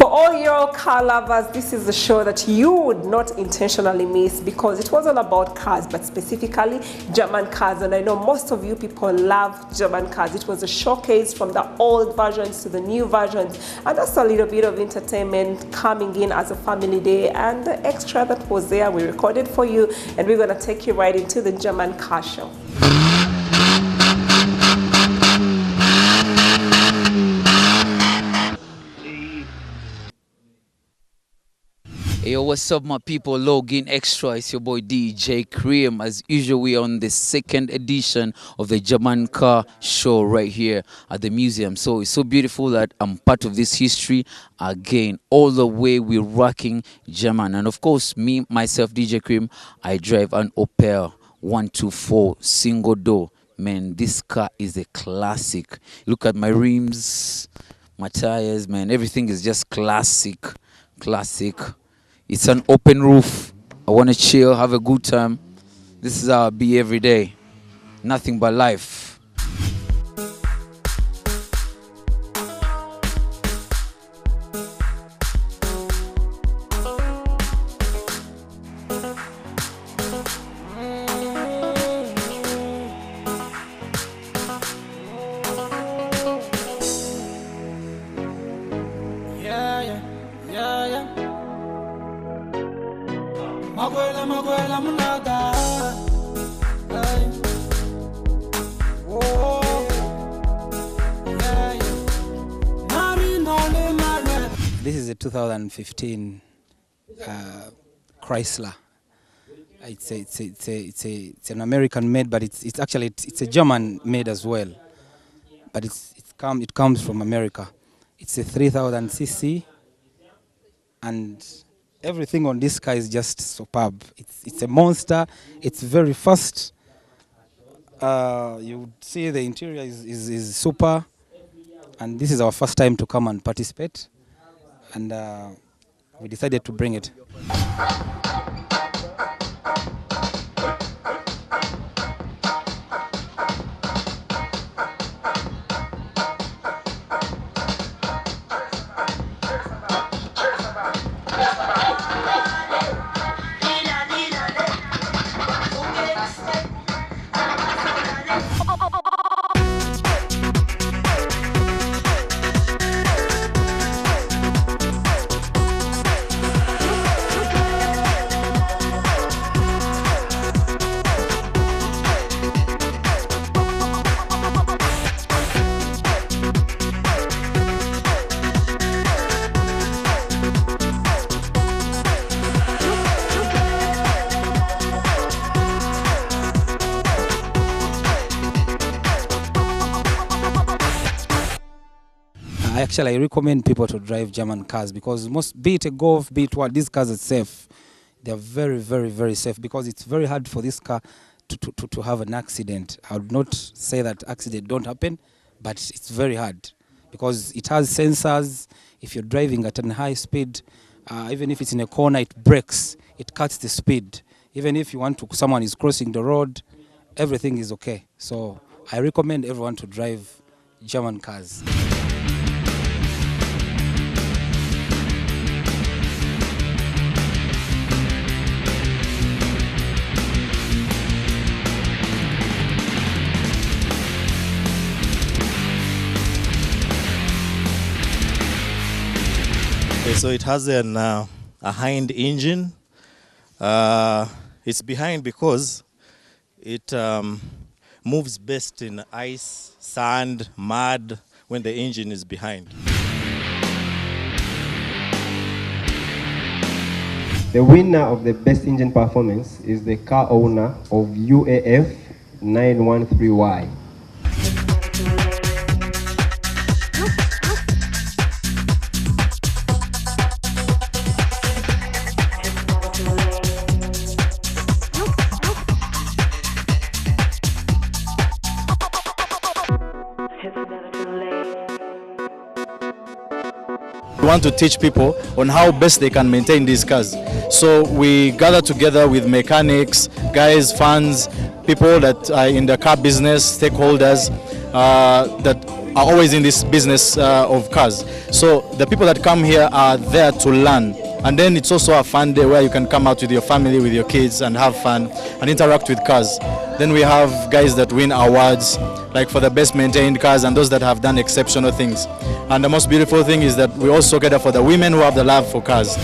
all your car lovers, this is a show that you would not intentionally miss because it wasn't about cars, but specifically German cars. And I know most of you people love German cars. It was a showcase from the old versions to the new versions, and that's a little bit of entertainment coming in as a family day. And the extra that was there, we recorded for you, and we're going to take you right into the German car show. Yo, what's up, my people? Login Extra. It's your boy DJ Cream. As usual, we're on the second edition of the German car show right here at the museum. So it's so beautiful that I'm part of this history again. All the way we're rocking German. And of course, me, myself, DJ Cream, I drive an Opel 124 single door. Man, this car is a classic. Look at my rims, my tires, man. Everything is just classic. It's an open roof. I want to chill, have a good time. This is how I be every day. Nothing but life. Magwela munada. This is a 2015 Chrysler. It's an American made, but it's actually a German made as well. But it comes from America. It's a 3000 cc, and everything on this car is just superb. It's a monster. It's very fast. You see the interior is super, and this is our first time to come and participate, and we decided to bring it. Actually, I recommend people to drive German cars because be it a Golf, be it what, these cars are safe. They're very, very, very safe because it's very hard for this car to have an accident. I would not say that accidents don't happen, but it's very hard because it has sensors. If you're driving at a high speed, even if it's in a corner, it brakes, it cuts the speed. Even if someone is crossing the road, everything is okay. So I recommend everyone to drive German cars. So it has a hind engine. It's behind because it moves best in ice, sand, mud when the engine is behind. The winner of the best engine performance is the car owner of UAF 913Y. We want to teach people on how best they can maintain these cars. So we gather together with mechanics, guys, fans, people that are in the car business, stakeholders, that are always in this business of cars. So the people that come here are there to learn. And then it's also a fun day where you can come out with your family, with your kids, and have fun and interact with cars. Then we have guys that win awards, like for the best maintained cars and those that have done exceptional things. And the most beautiful thing is that we also cater for the women who have the love for cars.